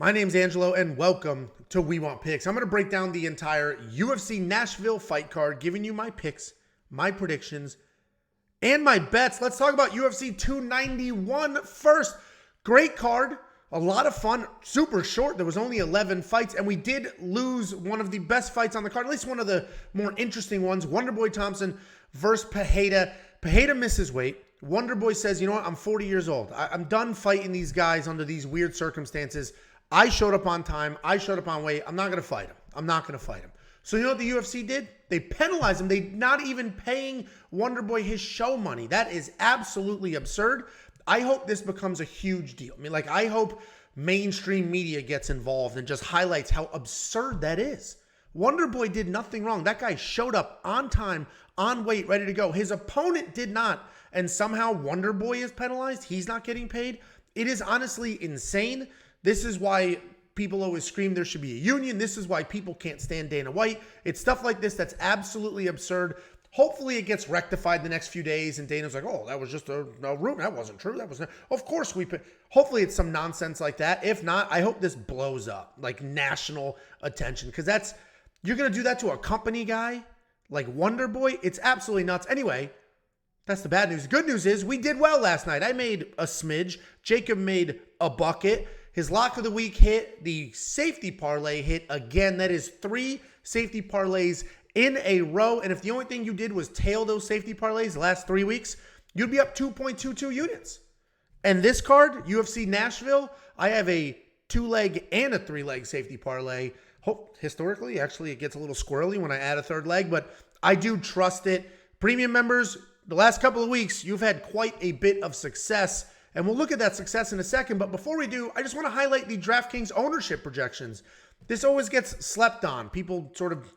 My name's Angelo, and welcome to We Want Picks. I'm going to break down the entire UFC Nashville fight card, giving you my picks, my predictions, and my bets. Let's talk about UFC 291 first. Great card, a lot of fun, super short. There was only 11 fights, and we did lose one of the best fights on the card, at least one of the more interesting ones. Wonderboy Thompson versus Pereira. Pereira misses weight. Wonderboy says, you know what, I'm 40 years old. I'm done fighting these guys under these weird circumstances. I showed up on time. I showed up on weight. I'm not going to fight him. I'm not going to fight him. So you know what the UFC did? They penalized him. They're not even paying Wonderboy his show money. That is absolutely absurd. I hope this becomes a huge deal. I hope mainstream media gets involved and just highlights how absurd that is. Wonderboy did nothing wrong. That guy showed up on time, on weight, ready to go. His opponent did not. And somehow Wonderboy is penalized. He's not getting paid. It is honestly insane. This is why people always scream there should be a union. This is why people can't stand Dana White. It's stuff like this that's absolutely absurd. Hopefully it gets rectified the next few days and Dana's like, oh, that was just a rumor. That wasn't true. That wasn't. Of course hopefully it's some nonsense like that. If not, I hope this blows up, like national attention, because you're going to do that to a company guy like Wonderboy. It's absolutely nuts. Anyway, that's the bad news. The good news is we did well last night. I made a smidge. Jacob made a bucket. His lock of the week hit. The safety parlay hit again. That is 3 safety parlays in a row. And if the only thing you did was tail those safety parlays the last 3 weeks, you'd be up 2.22 units. And this card, UFC Nashville, I have a 2-leg and a 3-leg safety parlay. Historically, actually, it gets a little squirrely when I add a 3rd leg, but I do trust it. Premium members, the last couple of weeks, you've had quite a bit of success. And we'll look at that success in a second. But before we do, I just want to highlight the DraftKings ownership projections. This always gets slept on. People sort of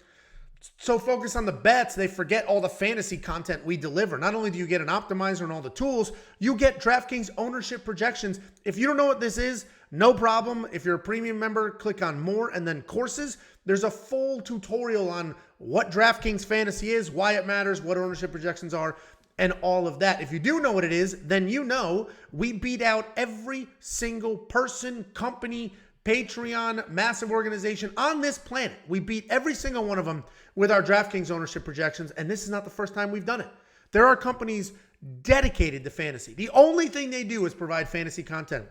so focus on the bets, they forget all the fantasy content we deliver. Not only do you get an optimizer and all the tools, you get DraftKings ownership projections. If you don't know what this is, no problem. If you're a premium member, click on more and then courses. There's a full tutorial on what DraftKings fantasy is, why it matters, what ownership projections are, and all of that. If you do know what it is, then you know we beat out every single person, company, Patreon, massive organization on this planet. We beat every single one of them with our DraftKings ownership projections, and this is not the first time we've done it. There are companies dedicated to fantasy. The only thing they do is provide fantasy content,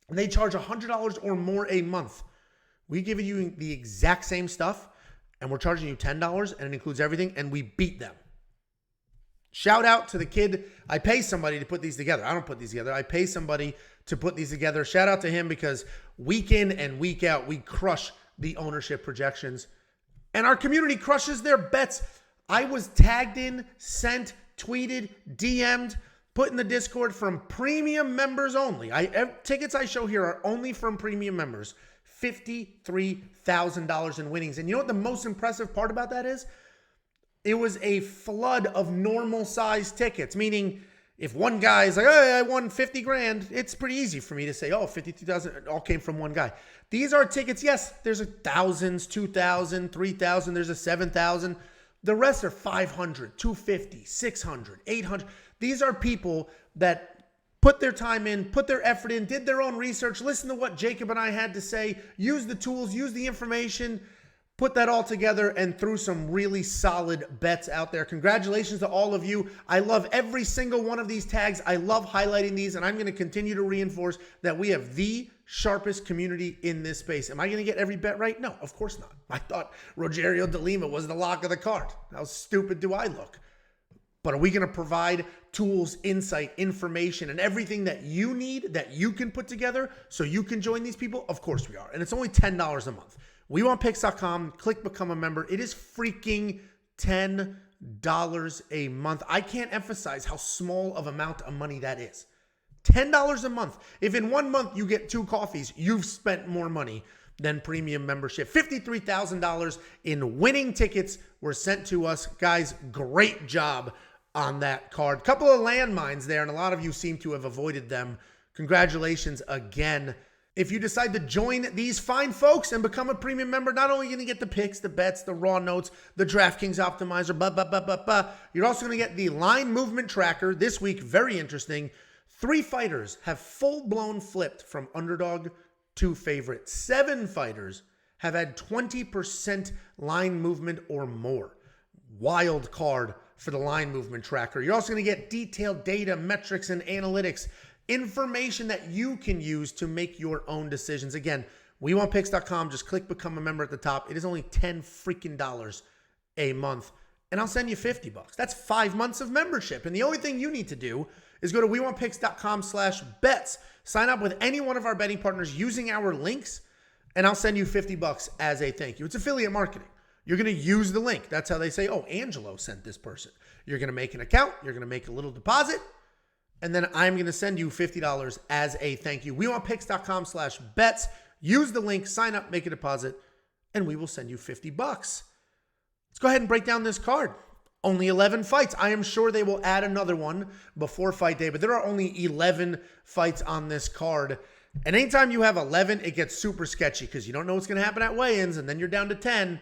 and they charge $100 or more a month. We give you the exact same stuff, and we're charging you $10, and it includes everything, and we beat them. Shout out to the kid. I pay somebody to put these together. I don't put these together. I pay somebody to put these together. Shout out to him because week in and week out, we crush the ownership projections. And our community crushes their bets. I was tagged in, sent, tweeted, DM'd, put in the Discord from premium members only. Tickets I show here are only from premium members. $53,000 in winnings. And you know what the most impressive part about that is? It was a flood of normal size tickets, meaning if one guy is like, oh, I won 50 grand, it's pretty easy for me to say, oh, 52,000, it all came from one guy. These are tickets, yes, there's 1,000s, 2,000, 3,000, there's a 7,000. The rest are 500, 250, 600, 800. These are people that put their time in, put their effort in, did their own research, listen to what Jacob and I had to say, use the tools, use the information, put that all together and threw some really solid bets out there. Congratulations to all of you. I love every single one of these tags. I love highlighting these, and I'm going to continue to reinforce that we have the sharpest community in this space. Am I going to get every bet right? No, of course not. I thought Rogerio de Lima was the lock of the card. How stupid do I look? But are we going to provide tools, insight, information, and everything that you need that you can put together so you can join these people? Of course we are. And it's only $10 a month. WeWantPicks.com, click become a member. It is freaking $10 a month. I can't emphasize how small of amount of money that is. $10 a month. If in 1 month you get 2 coffees, you've spent more money than premium membership. $53,000 in winning tickets were sent to us. Guys, great job on that card. Couple of landmines there, and a lot of you seem to have avoided them. Congratulations again. If you decide to join these fine folks and become a premium member, not only are you going to get the picks, the bets, the raw notes, the DraftKings optimizer, you're also going to get the line movement tracker. This week, very interesting. 3 fighters have full-blown flipped from underdog two favorite. 7 fighters have had 20% line movement or more. Wild card for the line movement tracker. You're also going to get detailed data, metrics, and analytics, information that you can use to make your own decisions. Again, WeWantPicks.com. Just click become a member at the top. It is only $10 freaking a month, and I'll send you $50. That's 5 months of membership. And the only thing you need to do is go to WeWantPicks.com/bets. Sign up with any one of our betting partners using our links, and I'll send you $50 as a thank you. It's affiliate marketing. You're going to use the link. That's how they say, oh, Angelo sent this person. You're going to make an account. You're going to make a little deposit. And then I'm going to send you $50 as a thank you. WeWantPicks.com/bets. Use the link, sign up, make a deposit, and we will send you $50. Let's go ahead and break down this card. Only 11 fights. I am sure they will add another one before fight day, but there are only 11 fights on this card. And anytime you have 11, it gets super sketchy because you don't know what's going to happen at weigh-ins, and then you're down to 10.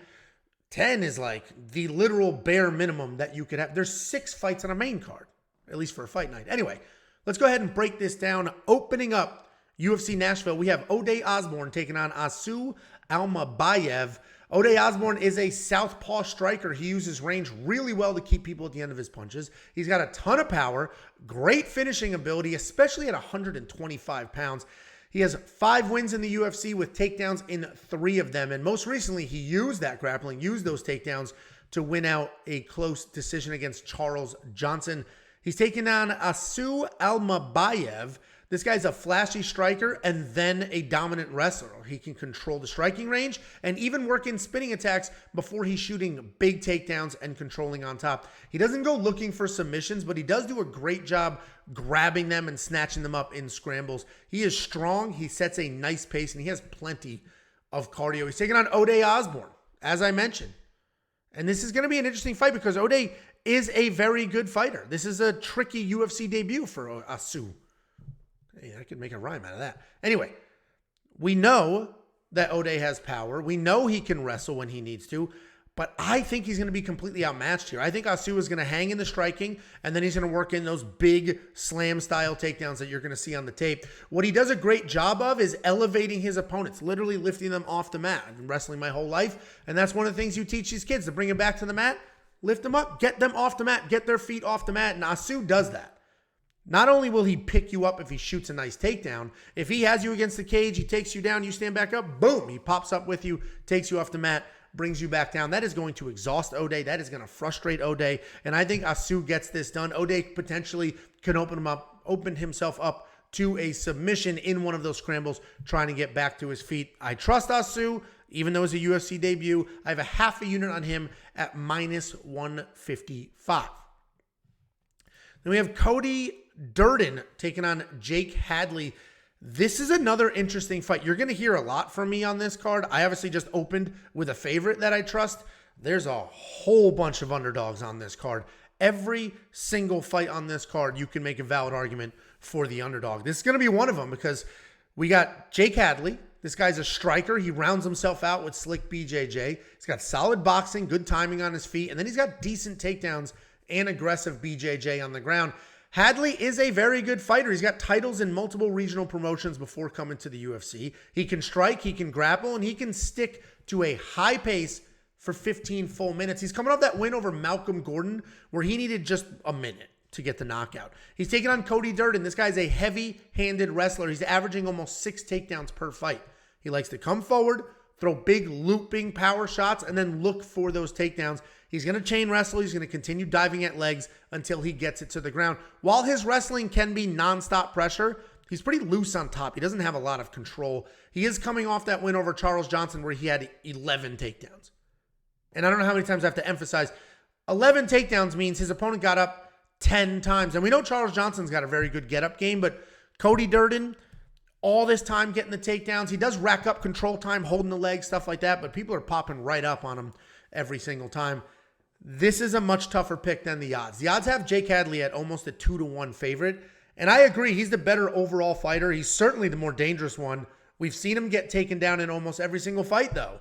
10 is like the literal bare minimum that you could have. There's 6 fights on a main card, at least for a fight night. Anyway, let's go ahead and break this down. Opening up UFC Nashville, we have Ode Osbourne taking on Asu Almabaev. Ode Osbourne is a southpaw striker. He uses range really well to keep people at the end of his punches. He's got a ton of power, great finishing ability, especially at 125 pounds. He has 5 wins in the UFC with takedowns in 3 of them. And most recently, he used that grappling, used those takedowns to win out a close decision against Charles Johnson. He's taking on Asu Almabaev. This guy's a flashy striker and then a dominant wrestler. He can control the striking range and even work in spinning attacks before he's shooting big takedowns and controlling on top. He doesn't go looking for submissions, but he does do a great job grabbing them and snatching them up in scrambles. He is strong. He sets a nice pace, and he has plenty of cardio. He's taking on Ode Osbourne, as I mentioned. And this is going to be an interesting fight because Ode is a very good fighter. This is a tricky UFC debut for Asu. Hey, I could make a rhyme out of that. Anyway, we know that Ode has power. We know he can wrestle when he needs to, but I think he's going to be completely outmatched here. I think Asu is going to hang in the striking, and then he's going to work in those big slam-style takedowns that you're going to see on the tape. What he does a great job of is elevating his opponents, literally lifting them off the mat. I've been wrestling my whole life, and that's one of the things you teach these kids, to bring them back to the mat, lift them up, get them off the mat, get their feet off the mat, and Asu does that. Not only will he pick you up if he shoots a nice takedown, if he has you against the cage, he takes you down, you stand back up, boom, he pops up with you, takes you off the mat, brings you back down. That is going to exhaust Ode. That is going to frustrate Ode. And I think Asu gets this done. Ode potentially can open himself up to a submission in one of those scrambles, trying to get back to his feet. I trust Asu, even though it's a UFC debut. I have a half a unit on him at -155. Then we have Cody Durden taking on Jake Hadley. This is another interesting fight. You're going to hear a lot from me on this card. I obviously just opened with a favorite that I trust. There's a whole bunch of underdogs on this card. Every single fight on this card, you can make a valid argument for the underdog. This is going to be one of them because we got Jake Hadley. This guy's a striker. He rounds himself out with slick BJJ. He's got solid boxing, good timing on his feet, and then he's got decent takedowns and aggressive BJJ on the ground. Hadley is a very good fighter. He's got titles in multiple regional promotions before coming to the UFC. He can strike, he can grapple, and he can stick to a high pace for 15 full minutes. He's coming off that win over Malcolm Gordon where he needed just a minute to get the knockout. He's taking on Cody Durden. This guy's a heavy-handed wrestler. He's averaging almost 6 takedowns per fight. He likes to come forward, throw big looping power shots, and then look for those takedowns. He's going to chain wrestle. He's going to continue diving at legs until he gets it to the ground. While his wrestling can be nonstop pressure, he's pretty loose on top. He doesn't have a lot of control. He is coming off that win over Charles Johnson where he had 11 takedowns. And I don't know how many times I have to emphasize, 11 takedowns means his opponent got up 10 times. And we know Charles Johnson's got a very good get-up game, but Cody Durden, all this time getting the takedowns. He does rack up control time, holding the leg, stuff like that, but people are popping right up on him every single time. This is a much tougher pick than the odds. The odds have Jake Hadley at almost a 2-1 favorite. And I agree, he's the better overall fighter. He's certainly the more dangerous one. We've seen him get taken down in almost every single fight, though.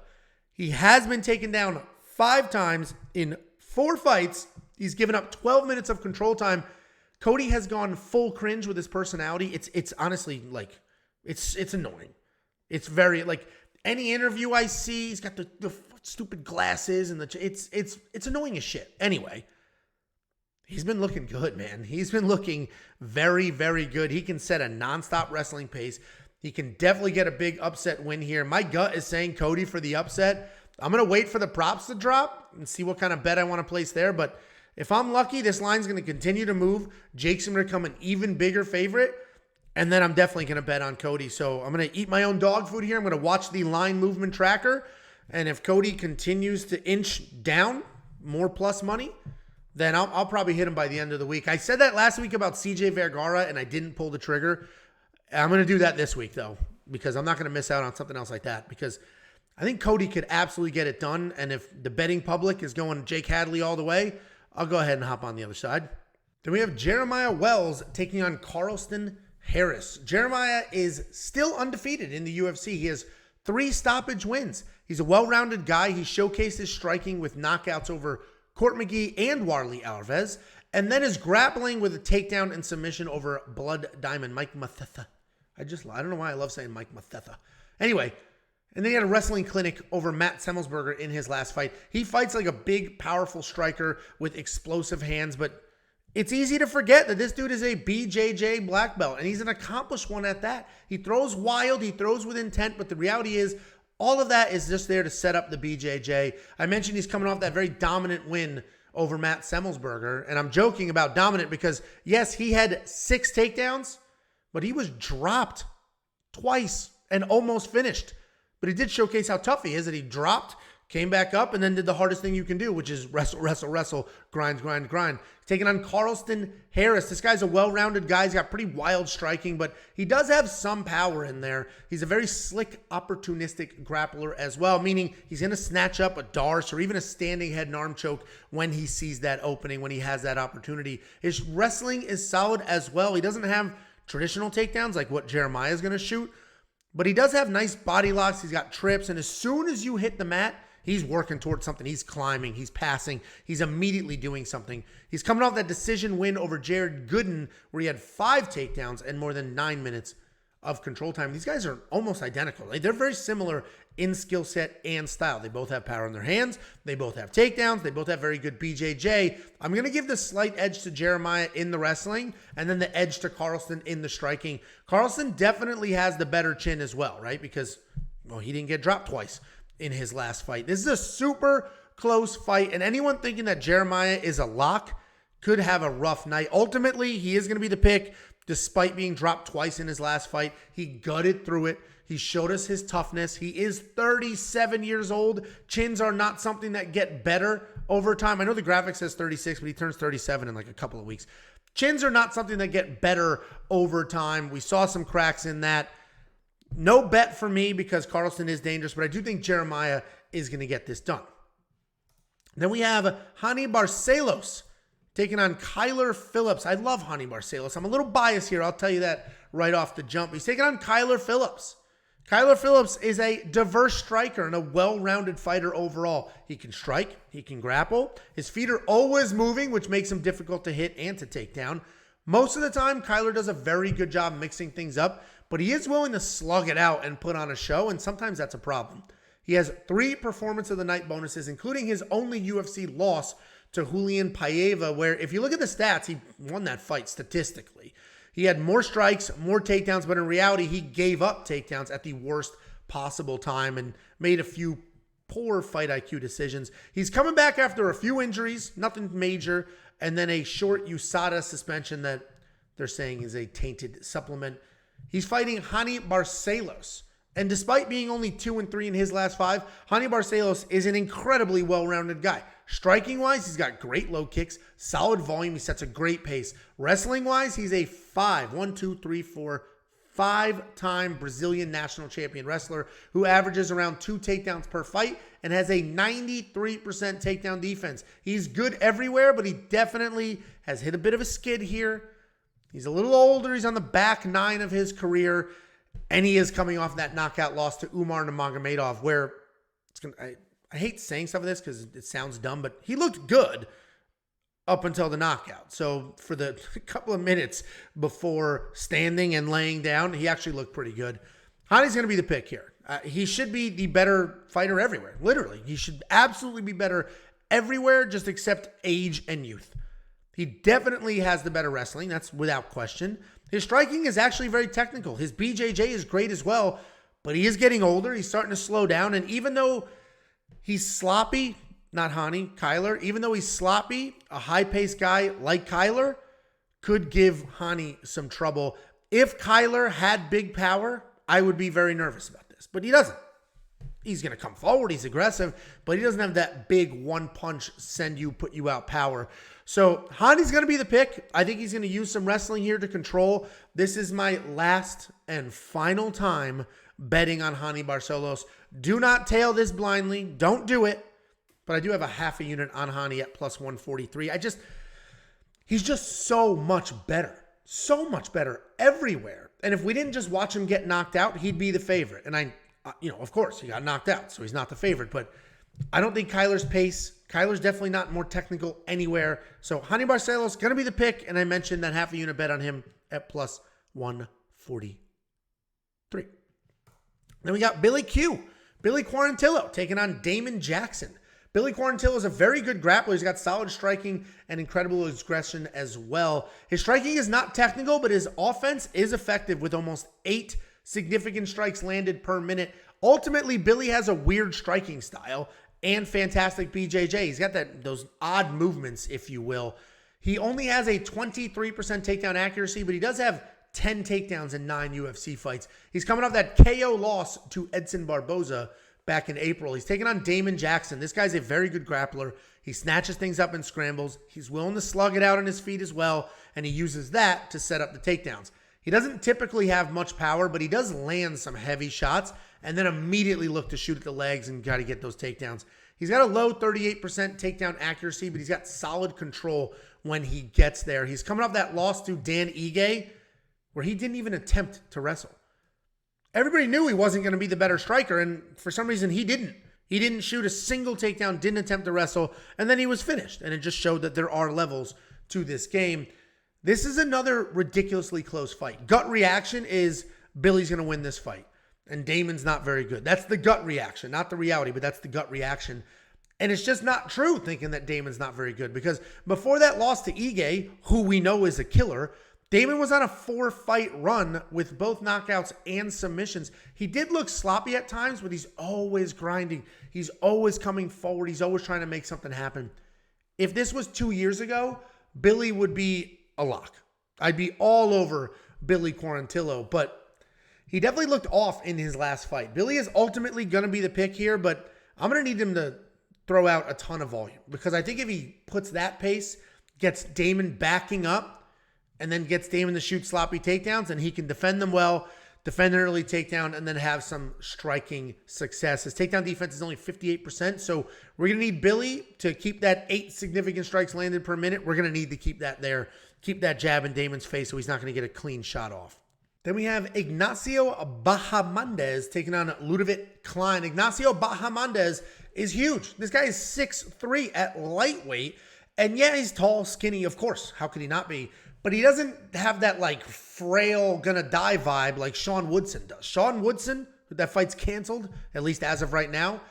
He has been taken down 5 times in 4 fights. He's given up 12 minutes of control time. Cody has gone full cringe with his personality. It's honestly like, it's annoying. It's very, like, any interview I see, he's got the stupid glasses and it's annoying as shit. Anyway, he's been looking good, man. He's been looking very, very good. He can set a nonstop wrestling pace. He can definitely get a big upset win here. My gut is saying Cody for the upset. I'm going to wait for the props to drop and see what kind of bet I want to place there. But if I'm lucky, this line's going to continue to move. Jake's going to become an even bigger favorite. And then I'm definitely going to bet on Cody. So I'm going to eat my own dog food here. I'm going to watch the line movement tracker. And if Cody continues to inch down, more plus money, then I'll probably hit him by the end of the week. I said that last week about CJ Vergara, and I didn't pull the trigger. I'm going to do that this week, though, because I'm not going to miss out on something else like that, because I think Cody could absolutely get it done. And if the betting public is going Jake Hadley all the way, I'll go ahead and hop on the other side. Then we have Jeremiah Wells taking on Carlston Harris. Jeremiah is still undefeated in the UFC. He has 3 stoppage wins. He's a well-rounded guy. He showcased his striking with knockouts over Court McGee and Warley Alvarez, and then his grappling with a takedown and submission over Blood Diamond, Mike Mathetha. I don't know why I love saying Mike Mathetha. Anyway, and then he had a wrestling clinic over Matt Semmelsberger in his last fight. He fights like a big, powerful striker with explosive hands, but it's easy to forget that this dude is a BJJ black belt, and he's an accomplished one at that. He throws wild, he throws with intent, but the reality is all of that is just there to set up the BJJ. I mentioned he's coming off that very dominant win over Matt Semmelsberger, and I'm joking about dominant because, yes, he had 6 takedowns, but he was dropped twice and almost finished. But he did showcase how tough he is, that he dropped, came back up, and then did the hardest thing you can do, which is wrestle, grind. Taking on Carlston Harris. This guy's a well-rounded guy. He's got pretty wild striking, but he does have some power in there. He's a very slick, opportunistic grappler as well, meaning he's going to snatch up a Darce or even a standing head and arm choke when he sees that opening, when he has that opportunity. His wrestling is solid as well. He doesn't have traditional takedowns like what Jeremiah is going to shoot, but he does have nice body locks. He's got trips, and as soon as you hit the mat, he's working towards something. He's climbing. He's passing. He's immediately doing something. He's coming off that decision win over Jared Gooden, where he had 5 takedowns and more than 9 minutes of control time. These guys are almost identical. They're very similar in skill set and style. They both have power in their hands. They both have takedowns. They both have very good BJJ. I'm going to give the slight edge to Jeremiah in the wrestling and then the edge to Carlston in the striking. Carlston definitely has the better chin as well, right? Because, well, he didn't get dropped twice in his last fight. This is a super close fight, and anyone thinking that Jeremiah is a lock could have a rough night. Ultimately, he is going to be the pick despite being dropped twice in his last fight. He gutted through it. He showed us his toughness. He is 37 years old. Chins are not something that get better over time. I know the graphic says 36, but he turns 37 in like a couple of weeks. Chins are not something that get better over time. We saw some cracks in that. No bet for me because Carlston is dangerous, but I do think Jeremiah is going to get this done. Then we have Hani Barcelos taking on Kyler Phillips. I love Hani Barcelos. I'm a little biased here. I'll tell you that right off the jump. He's taking on Kyler Phillips. Kyler Phillips is a diverse striker and a well-rounded fighter overall. He can strike. He can grapple. His feet are always moving, which makes him difficult to hit and to take down. Most of the time, Kyler does a very good job mixing things up, but he is willing to slug it out and put on a show, and sometimes that's a problem. He has 3 Performance of the Night bonuses, including his only UFC loss to Julian Paiva, where if you look at the stats, he won that fight statistically. He had more strikes, more takedowns, but in reality, he gave up takedowns at the worst possible time and made a few poor fight IQ decisions. He's coming back after a few injuries, nothing major, and then a short USADA suspension that they're saying is a tainted supplement. He's fighting Hani Barcelos. And despite being only 2-3 in his last 5, Hani Barcelos is an incredibly well-rounded guy. Striking-wise, he's got great low kicks, solid volume. He sets a great pace. Wrestling-wise, he's a 5-time Brazilian national champion wrestler who averages around 2 takedowns per fight and has a 93% takedown defense. He's good everywhere, but he definitely has hit a bit of a skid here. He's a little older. He's on the back 9 of his career, and he is coming off that knockout loss to Umar Nurmagomedov, where it's gonna. I hate saying stuff of this because it sounds dumb, but he looked good up until the knockout. So for the couple of minutes before standing and laying down, he actually looked pretty good. Hani's going to be the pick here. He should be the better fighter everywhere. Literally. He should absolutely be better everywhere, just except age and youth. He definitely has the better wrestling. That's without question. His striking is actually very technical. His BJJ is great as well, but he is getting older. He's starting to slow down. And even though he's sloppy, not Hani, Kyler, even though he's sloppy, a high-paced guy like Kyler could give Hani some trouble. If Kyler had big power, I would be very nervous about this, but he doesn't. He's going to come forward. He's aggressive, but he doesn't have that big one punch, send you, put you out power. So Hani's going to be the pick. I think he's going to use some wrestling here to control. This is my last and final time betting on Hani Barcelos. Do not tail this blindly. Don't do it. But I do have a half a unit on Hani at plus 143. He's just so much better. So much better everywhere. And if we didn't just watch him get knocked out, he'd be the favorite. And of course, he got knocked out, so he's not the favorite. But I don't think Kyler's pace. Kyler's definitely not more technical anywhere. So Hani Barcelos going to be the pick. And I mentioned that half a unit bet on him at plus 143. Then we got Billy Quarantillo taking on Damon Jackson. Billy Quarantillo is a very good grappler. He's got solid striking and incredible aggression as well. His striking is not technical, but his offense is effective with almost 8 significant strikes landed per minute. Ultimately, Billy has a weird striking style and fantastic BJJ. He's got those odd movements, if you will. He only has a 23% takedown accuracy, but he does have 10 takedowns in 9 UFC fights. He's coming off that KO loss to Edson Barboza back in April. He's taking on Damon Jackson. This guy's a very good grappler. He snatches things up and scrambles. He's willing to slug it out on his feet as well, and he uses that to set up the takedowns. He doesn't typically have much power, but he does land some heavy shots and then immediately look to shoot at the legs and got to get those takedowns. He's got a low 38% takedown accuracy, but he's got solid control when he gets there. He's coming off that loss to Dan Ige, where he didn't even attempt to wrestle. Everybody knew he wasn't going to be the better striker, and for some reason he didn't. He didn't shoot a single takedown, didn't attempt to wrestle, and then he was finished. And it just showed that there are levels to this game. This is another ridiculously close fight. Gut reaction is Billy's going to win this fight, and Damon's not very good. That's the gut reaction, not the reality, but that's the gut reaction. And it's just not true thinking that Damon's not very good, because before that loss to Ige, who we know is a killer, Damon was on a 4-fight run with both knockouts and submissions. He did look sloppy at times, but he's always grinding. He's always coming forward. He's always trying to make something happen. If this was 2 years ago, Billy would be a lock. I'd be all over Billy Quarantillo, but he definitely looked off in his last fight. Billy is ultimately going to be the pick here, but I'm going to need him to throw out a ton of volume, because I think if he puts that pace, gets Damon backing up, and then gets Damon to shoot sloppy takedowns, and he can defend them well, defend an early takedown, and then have some striking success. His takedown defense is only 58%, so we're going to need Billy to keep that 8 significant strikes landed per minute. We're going to need to keep that there, keep that jab in Damon's face so he's not going to get a clean shot off. Then we have Ignacio Bahamondes taking on Ludovit Klein. Ignacio Bahamondes is huge. This guy is 6'3" at lightweight, and yeah, he's tall, skinny, of course. How could he not be? But he doesn't have that frail, gonna die vibe like Sean Woodson does. Sean Woodson, that fight's canceled, at least as of right now,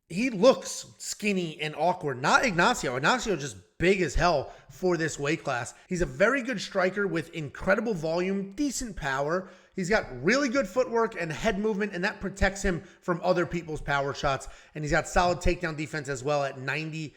he looks skinny and awkward. Not Ignacio. Ignacio just big as hell for this weight class. He's a very good striker with incredible volume, decent power. He's got really good footwork and head movement, and that protects him from other people's power shots. And he's got solid takedown defense as well at 95%.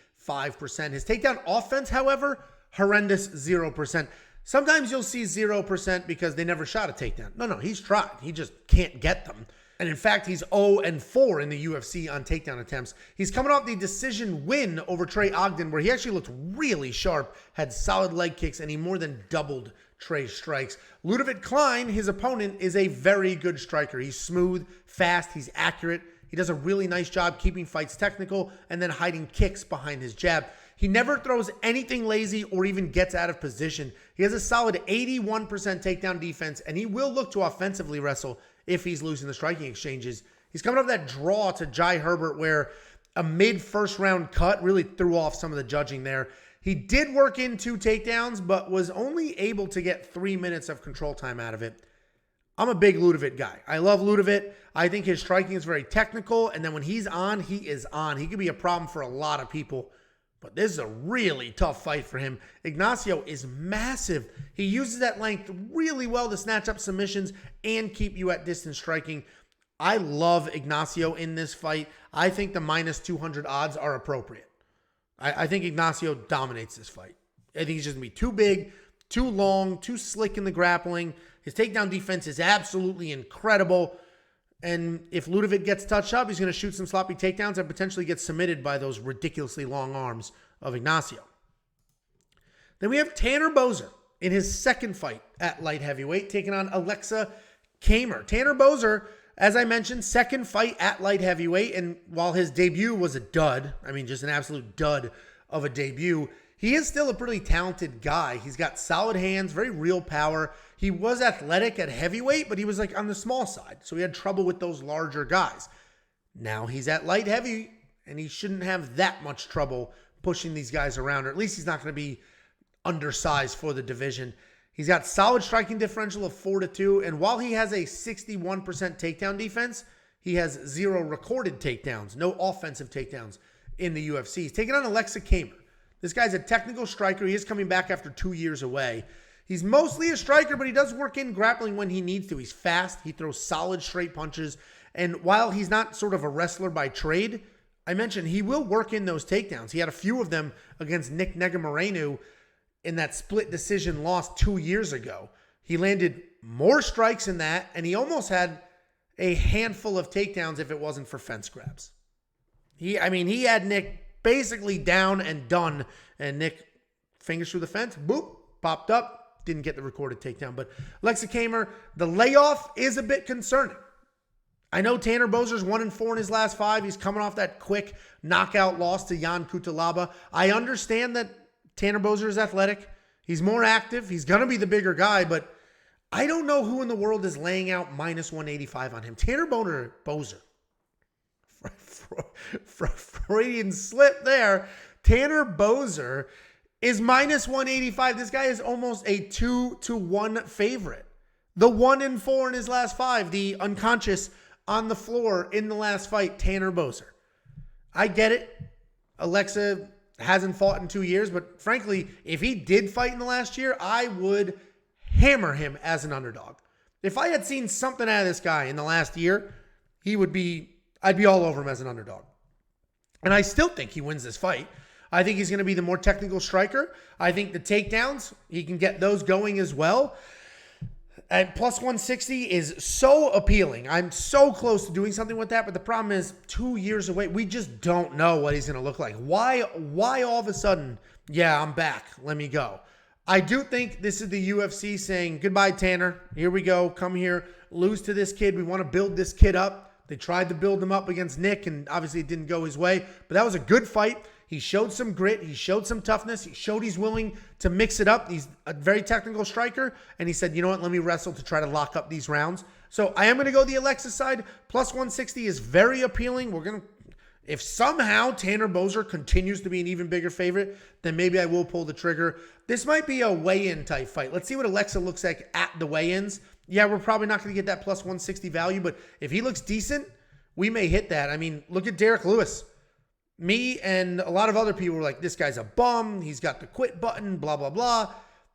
His takedown offense, however, horrendous 0%. Sometimes you'll see 0% because they never shot a takedown. No, he's tried. He just can't get them. And in fact, he's 0-4 in the UFC on takedown attempts. He's coming off the decision win over Trey Ogden, where he actually looked really sharp, had solid leg kicks, and he more than doubled Trey's strikes. Ludovit Klein, his opponent, is a very good striker. He's smooth, fast, he's accurate. He does a really nice job keeping fights technical and then hiding kicks behind his jab. He never throws anything lazy or even gets out of position. He has a solid 81% takedown defense, and he will look to offensively wrestle if he's losing the striking exchanges. He's coming off that draw to Jai Herbert, where a mid-first round cut really threw off some of the judging there. He did work in 2 takedowns, but was only able to get 3 minutes of control time out of it. I'm a big Ludovit guy. I love Ludovit. I think his striking is very technical, and then when he's on, he is on. He could be a problem for a lot of people, but this is a really tough fight for him. Ignacio is massive. He uses that length really well to snatch up submissions and keep you at distance striking. I love Ignacio in this fight. I think the minus 200 odds are appropriate. I think Ignacio dominates this fight. I think he's just going to be too big, too long, too slick in the grappling. His takedown defense is absolutely incredible. And if Ludovit gets touched up, he's going to shoot some sloppy takedowns and potentially get submitted by those ridiculously long arms of Ignacio. Then we have Tanner Boser in his second fight at light heavyweight, taking on Aleksa Camur. Tanner Boser, as I mentioned, second fight at light heavyweight. And while his debut was a dud, I mean, just an absolute dud of a debut, he is still a pretty talented guy. He's got solid hands, very real power. He was athletic at heavyweight, but he was like on the small side. So he had trouble with those larger guys. Now he's at light heavy, and he shouldn't have that much trouble pushing these guys around, or at least he's not going to be undersized for the division. He's got solid striking differential of 4-2, and while he has a 61% takedown defense, he has 0 recorded takedowns, no offensive takedowns in the UFC. He's taking on Aleksa Camur. This guy's a technical striker. He is coming back after 2 years away. He's mostly a striker, but he does work in grappling when he needs to. He's fast. He throws solid straight punches. And while he's not sort of a wrestler by trade, I mentioned he will work in those takedowns. He had a few of them against Nick Negumereanu in that split decision loss 2 years ago. He landed more strikes in that, and he almost had a handful of takedowns if it wasn't for fence grabs. He had Nick basically down and done, and Nick fingers through the fence, boop, popped up, didn't get the recorded takedown. But Aleksa Camur, the layoff is a bit concerning. I know Tanner Boser's 1-4 in his last 5. He's coming off that quick knockout loss to Jan Kutalaba. I understand that Tanner Boser is athletic. He's more active. He's going to be the bigger guy, but I don't know who in the world is laying out minus 185 on him. Tanner Boser. Freudian slip there. Tanner Boser is minus 185. This guy is almost a 2-1 favorite. The 1-4 in his last 5. The unconscious on the floor in the last fight, Tanner Boser. I get it. Aleksa hasn't fought in 2 years, but frankly, if he did fight in the last year, I would hammer him as an underdog. If I had seen something out of this guy in the last year, I'd be all over him as an underdog. And I still think he wins this fight. I think he's going to be the more technical striker. I think the takedowns, he can get those going as well. And plus 160 is so appealing. I'm so close to doing something with that, but the problem is 2 years away. We just don't know what he's going to look like. Why all of a sudden, yeah, I'm back. Let me go. I do think this is the UFC saying, goodbye, Tanner. Here we go. Come here. Lose to this kid. We want to build this kid up. They tried to build him up against Nick, and obviously it didn't go his way. But that was a good fight. He showed some grit. He showed some toughness. He showed he's willing to mix it up. He's a very technical striker. And he said, you know what, let me wrestle to try to lock up these rounds. So I am going to go the Aleksa side. Plus 160 is very appealing. If somehow Tanner Boser continues to be an even bigger favorite, then maybe I will pull the trigger. This might be a weigh-in type fight. Let's see what Aleksa looks like at the weigh-ins. Yeah, we're probably not going to get that plus 160 value, but if he looks decent, we may hit that. I mean, look at Derek Lewis. Me and a lot of other people were like, this guy's a bum. He's got the quit button, blah, blah, blah.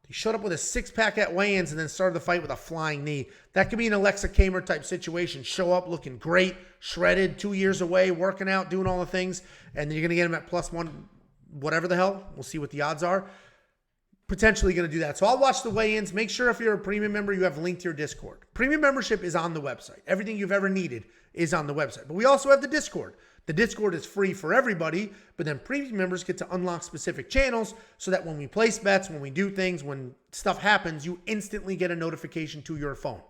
He showed up with a six-pack at weigh-ins and then started the fight with a flying knee. That could be an Aleksa Camur type situation. Show up looking great, shredded, 2 years away, working out, doing all the things, and then you're going to get him at plus one, whatever the hell. We'll see what the odds are. Potentially going to do that. So I'll watch the weigh-ins. Make sure if you're a premium member, you have a link to your Discord. Premium membership is on the website. Everything you've ever needed is on the website. But we also have the Discord. The Discord is free for everybody, but then premium members get to unlock specific channels so that when we place bets, when we do things, when stuff happens, you instantly get a notification to your phone.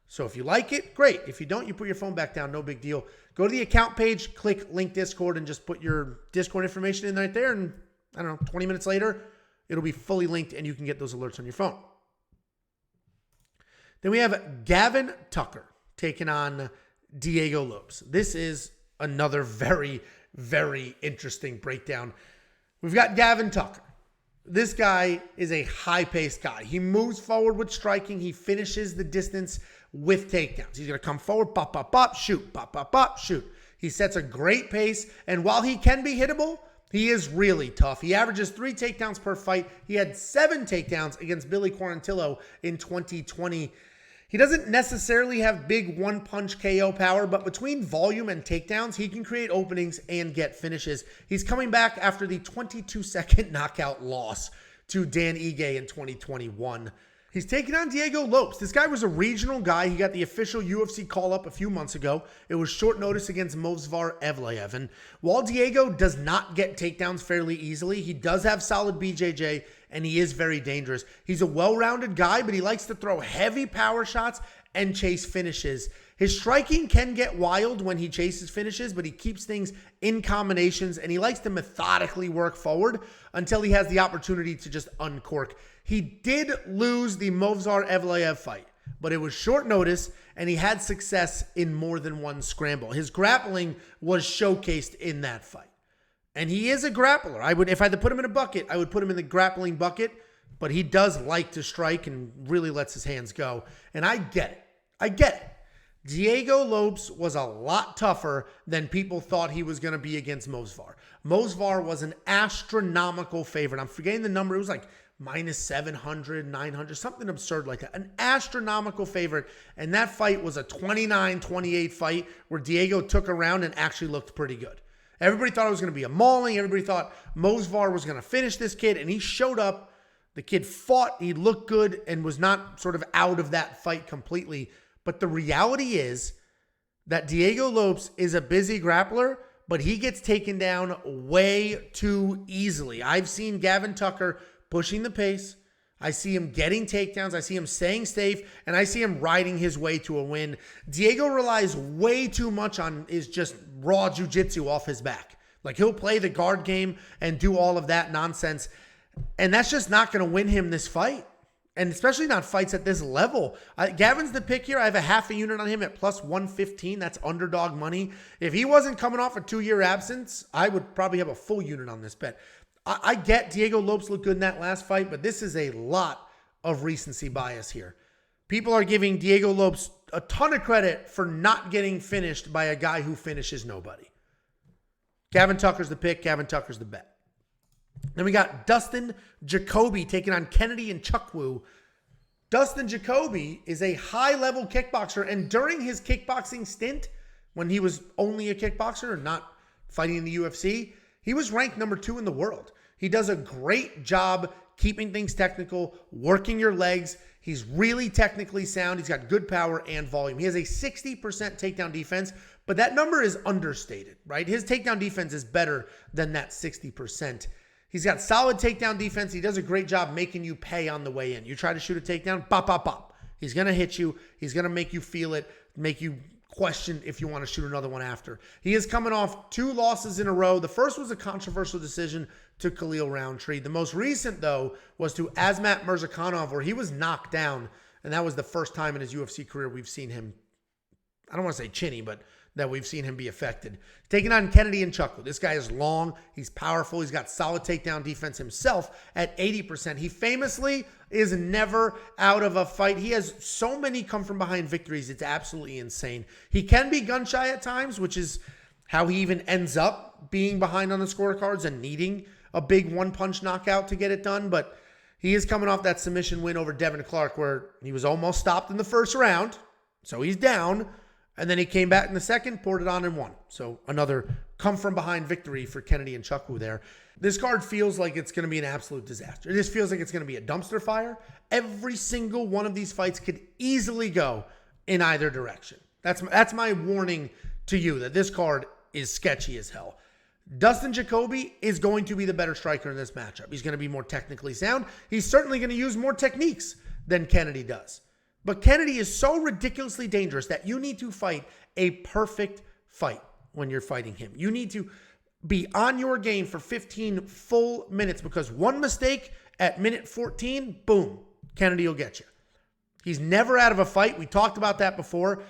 So if you like it, great. If you don't, you put your phone back down. No big deal. Go to the account page, click link Discord, and just put your Discord information in right there. And I don't know, 20 minutes later, it'll be fully linked and you can get those alerts on your phone. Then we have Gavin Tucker taking on Diego Lopes. This is another very, very interesting breakdown. We've got Gavin Tucker. This guy is a high-paced guy. He moves forward with striking. He finishes the distance with takedowns. He's going to come forward, bop, bop, bop, shoot, bop, bop, bop, shoot. He sets a great pace, and while he can be hittable, he is really tough. He averages 3 takedowns per fight. He had 7 takedowns against Billy Quarantillo in 2020. He doesn't necessarily have big one-punch KO power, but between volume and takedowns, he can create openings and get finishes. He's coming back after the 22-second knockout loss to Dan Ige in 2021. He's taking on Diego Lopes. This guy was a regional guy. He got the official UFC call-up a few months ago. It was short notice against Movsar Evloev. And while Diego does not get takedowns fairly easily, he does have solid BJJ, and he is very dangerous. He's a well-rounded guy, but he likes to throw heavy power shots and chase finishes. His striking can get wild when he chases finishes, but he keeps things in combinations, and he likes to methodically work forward until he has the opportunity to just uncork. He did lose the Movsar Evloev fight, but it was short notice, and he had success in more than one scramble. His grappling was showcased in that fight. And he is a grappler. If I had to put him in a bucket, I would put him in the grappling bucket, but he does like to strike and really lets his hands go. And I get it. I get it. Diego Lopes was a lot tougher than people thought he was going to be against Movsar. Movsar was an astronomical favorite. I'm forgetting the number. It was like minus 700, 900, something absurd like that. An astronomical favorite. And that fight was a 29-28 fight where Diego took a round and actually looked pretty good. Everybody thought it was going to be a mauling. Everybody thought Movsar was going to finish this kid, and he showed up. The kid fought. He looked good and was not sort of out of that fight completely. But the reality is that Diego Lopes is a busy grappler, but he gets taken down way too easily. I've seen Gavin Tucker pushing the pace. I see him getting takedowns. I see him staying safe, and I see him riding his way to a win. Diego relies way too much on his just raw jiu-jitsu off his back. Like, he'll play the guard game and do all of that nonsense, and that's just not going to win him this fight. And especially not fights at this level. Gavin's the pick here. I have a half a unit on him at plus 115. That's underdog money. If he wasn't coming off a 2-year absence, I would probably have a full unit on this bet. I get Diego Lopes looked good in that last fight, but this is a lot of recency bias here. People are giving Diego Lopes a ton of credit for not getting finished by a guy who finishes nobody. Gavin Tucker's the pick. Gavin Tucker's the bet. Then we got Dustin Jacoby taking on Kennedy Nzechukwu. Dustin Jacoby is a high-level kickboxer, and during his kickboxing stint, when he was only a kickboxer and not fighting in the UFC, he was ranked number 2 in the world. He does a great job keeping things technical, working your legs. He's really technically sound. He's got good power and volume. He has a 60% takedown defense, but that number is understated, right? His takedown defense is better than that 60%. He's got solid takedown defense. He does a great job making you pay on the way in. You try to shoot a takedown, bop, bop, bop. He's going to hit you. He's going to make you feel it, make you question if you want to shoot another one after. He is coming off 2 losses in a row. The first was a controversial decision to Khalil Roundtree. The most recent, though, was to Azmat Mirzakhanov, where he was knocked down, and that was the first time in his UFC career we've seen him, I don't want to say chinny, but that we've seen him be affected. Taking on Kennedy Nzechukwu. This guy is long. He's powerful. He's got solid takedown defense himself at 80%. He famously is never out of a fight. He has so many come from behind victories. It's absolutely insane. He can be gun shy at times, which is how he even ends up being behind on the scorecards and needing a big one-punch knockout to get it done. But he is coming off that submission win over Devin Clark, where he was almost stopped in the first round. So he's down. And then he came back in the second, poured it on and won. So another come-from-behind victory for Kennedy Nzechukwu there. This card feels like it's going to be an absolute disaster. This feels like it's going to be a dumpster fire. Every single one of these fights could easily go in either direction. That's my warning to you, that this card is sketchy as hell. Dustin Jacoby is going to be the better striker in this matchup. He's going to be more technically sound. He's certainly going to use more techniques than Kennedy does. But Kennedy is so ridiculously dangerous that you need to fight a perfect fight when you're fighting him. You need to be on your game for 15 full minutes, because one mistake at minute 14, boom, Kennedy will get you. He's never out of a fight. We talked about that before.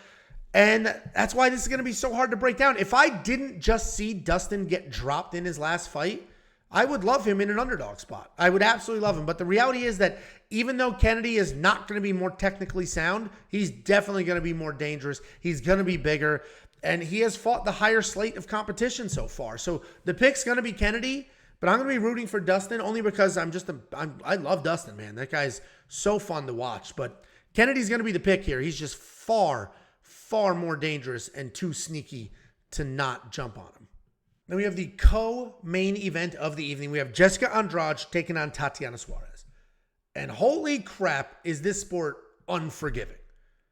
And that's why this is going to be so hard to break down. If I didn't just see Dustin get dropped in his last fight, I would love him in an underdog spot. I would absolutely love him. But the reality is that even though Kennedy is not going to be more technically sound, he's definitely going to be more dangerous. He's going to be bigger. And he has fought the higher slate of competition so far. So the pick's going to be Kennedy, but I'm going to be rooting for Dustin only because I love Dustin, man. That guy's so fun to watch. But Kennedy's going to be the pick here. He's just far, far more dangerous and too sneaky to not jump on him. Then we have the co-main event of the evening. We have Jessica Andrade taking on Tatiana Suarez. And holy crap, is this sport unforgiving.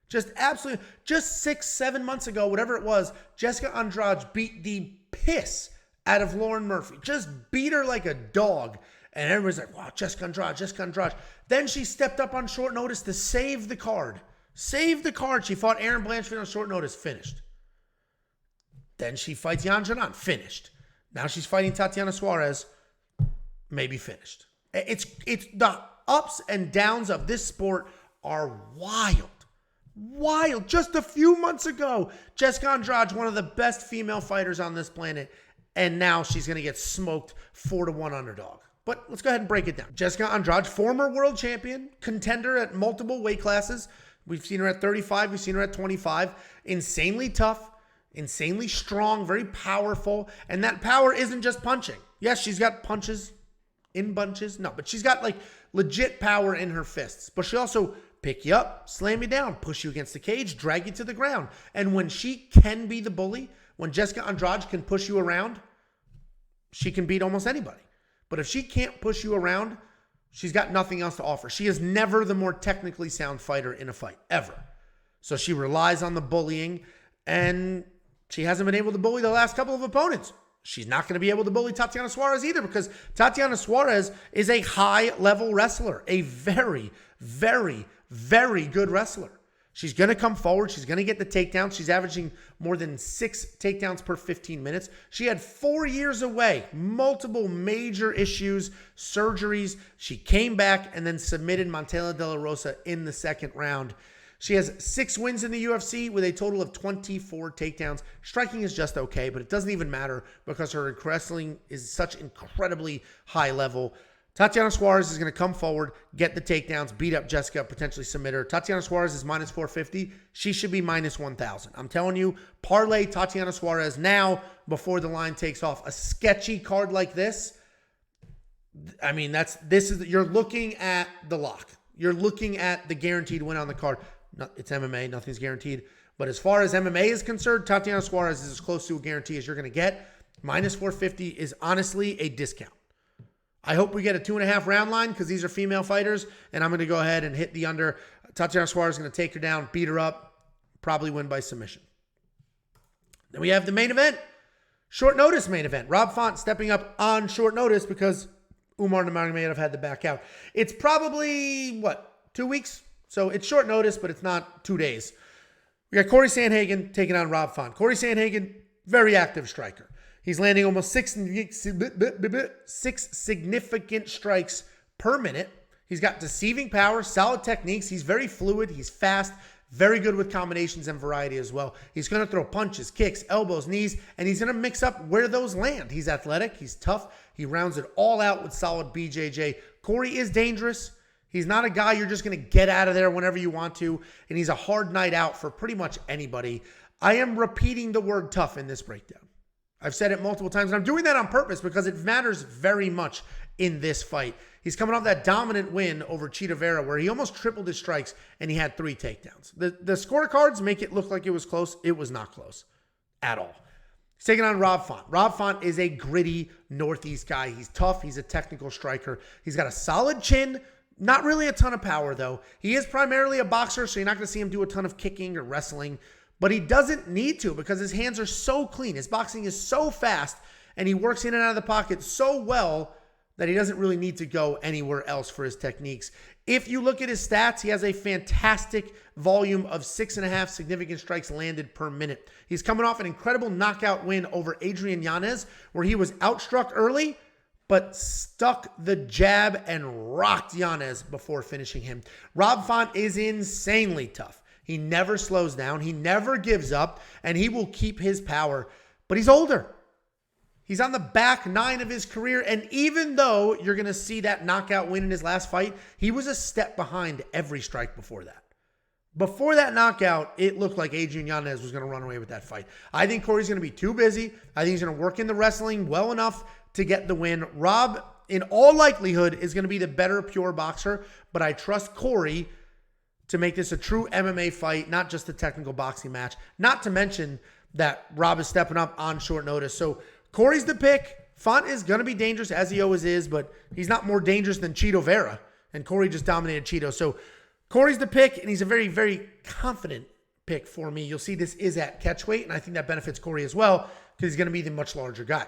Just 6-7 months ago, whatever it was, Jessica Andrade beat the piss out of Lauren Murphy. Just beat her like a dog. And everybody's like, wow, Jessica Andrade, Jessica Andrade. Then she stepped up on short notice to save the card. Save the card. She fought Erin Blanchfield on short notice. Finished. Then she fights Yan Janan. Finished. Now she's fighting Tatiana Suarez. Maybe finished. It's the ups and downs of this sport are wild. Wild. Just a few months ago, Jessica Andrade, one of the best female fighters on this planet, and now she's going to get smoked 4-1 underdog. But let's go ahead and break it down. Jessica Andrade, former world champion, contender at multiple weight classes. We've seen her at 35. We've seen her at 25. Insanely tough. Insanely strong, very powerful. And that power isn't just punching. Yes, she's got punches in bunches. No, but she's got like legit power in her fists. But she also pick you up, slam you down, push you against the cage, drag you to the ground. And when she can be the bully, when Jessica Andrade can push you around, she can beat almost anybody. But if she can't push you around, she's got nothing else to offer. She is never the more technically sound fighter in a fight, ever. So she relies on the bullying, and she hasn't been able to bully the last couple of opponents. She's not going to be able to bully Tatiana Suarez either because Tatiana Suarez is a high-level wrestler, a very, very, very good wrestler. She's going to come forward. She's going to get the takedowns. She's averaging more than 6 takedowns per 15 minutes. She had 4 years away, multiple major issues, surgeries. She came back and then submitted Montella De La Rosa in the second round. She has 6 wins in the UFC with a total of 24 takedowns. Striking is just okay, but it doesn't even matter because her wrestling is such incredibly high level. Tatiana Suarez is going to come forward, get the takedowns, beat up Jessica, potentially submit her. Tatiana Suarez is minus 450. She should be minus 1,000. I'm telling you, parlay Tatiana Suarez now before the line takes off. A sketchy card like this, I mean, you're looking at the lock. You're looking at the guaranteed win on the card. It's MMA, nothing's guaranteed. But as far as MMA is concerned, Tatiana Suarez is as close to a guarantee as you're going to get. Minus 450 is honestly a discount. I hope we get a 2.5 round line because these are female fighters, and I'm going to go ahead and hit the under. Tatiana Suarez is going to take her down, beat her up, probably win by submission. Then we have the main event, short notice main event. Rob Font stepping up on short notice because Umar Nurmagomedov had to back out. It's probably, 2 weeks? So it's short notice, but it's not 2 days. We got Cory Sandhagen taking on Rob Font. Cory Sandhagen, very active striker. He's landing almost 6 significant strikes per minute. He's got deceiving power, solid techniques. He's very fluid. He's fast, very good with combinations and variety as well. He's going to throw punches, kicks, elbows, knees, and he's going to mix up where those land. He's athletic. He's tough. He rounds it all out with solid BJJ. Cory is dangerous. He's not a guy you're just going to get out of there whenever you want to, and he's a hard night out for pretty much anybody. I am repeating the word tough in this breakdown. I've said it multiple times, and I'm doing that on purpose because it matters very much in this fight. He's coming off that dominant win over Chita Vera where he almost tripled his strikes and he had 3 takedowns. The scorecards make it look like it was close. It was not close at all. He's taking on Rob Font. Rob Font is a gritty Northeast guy. He's tough. He's a technical striker. He's got a solid chin. Not really a ton of power, though. He is primarily a boxer, so you're not going to see him do a ton of kicking or wrestling. But he doesn't need to because his hands are so clean. His boxing is so fast, and he works in and out of the pocket so well that he doesn't really need to go anywhere else for his techniques. If you look at his stats, he has a fantastic volume of 6.5 significant strikes landed per minute. He's coming off an incredible knockout win over Adrian Yanez, where he was outstruck early, but stuck the jab and rocked Yanez before finishing him. Rob Font is insanely tough. He never slows down. He never gives up, and he will keep his power. But he's older. He's on the back 9 of his career. And even though you're going to see that knockout win in his last fight, he was a step behind every strike before that. Before that knockout, it looked like Adrian Yanez was going to run away with that fight. I think Cory's going to be too busy. I think he's going to work in the wrestling well enough to get the win. Rob, in all likelihood, is going to be the better pure boxer, but I trust Cory to make this a true MMA fight, not just a technical boxing match. Not to mention that Rob is stepping up on short notice. So Cory's the pick. Font is going to be dangerous, as he always is, but he's not more dangerous than Cheeto Vera, and Cory just dominated Cheeto. So Cory's the pick, and he's a very, very confident pick for me. You'll see this is at catchweight, and I think that benefits Cory as well because he's going to be the much larger guy.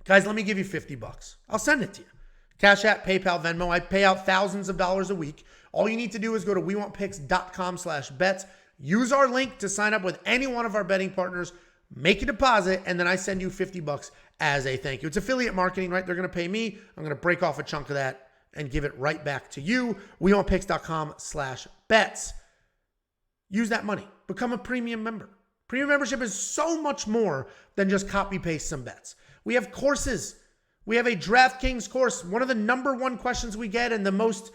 Guys, let me give you $50. I'll send it to you. Cash App, PayPal, Venmo. I pay out thousands of dollars a week. All you need to do is go to WeWantPicks.com/bets. Use our link to sign up with any one of our betting partners. Make a deposit, and then I send you $50 as a thank you. It's affiliate marketing, right? They're going to pay me. I'm going to break off a chunk of that and give it right back to you. WeWantPicks.com/bets. Use that money. Become a premium member. Premium membership is so much more than just copy-paste some bets. We have courses. We have a DraftKings course. One of the number one questions we get and the most,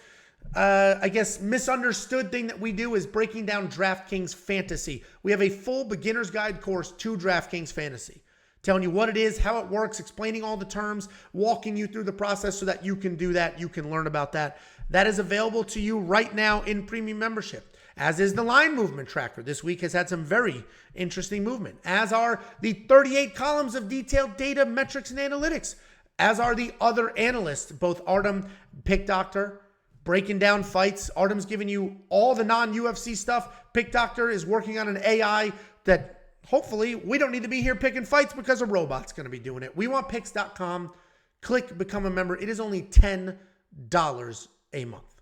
misunderstood thing that we do is breaking down DraftKings Fantasy. We have a full beginner's guide course to DraftKings Fantasy, telling you what it is, how it works, explaining all the terms, walking you through the process so that you can do that, you can learn about that. That is available to you right now in premium membership, as is the line movement tracker. This week has had some very interesting movement, as are the 38 columns of detailed data, metrics, and analytics, as are the other analysts, both Artem, Pick Doctor, breaking down fights. Artem's giving you all the non-UFC stuff. Pick Doctor is working on an AI that hopefully we don't need to be here picking fights because a robot's going to be doing it. WeWantPicks.com. Click Become a Member. It is only $10 a month.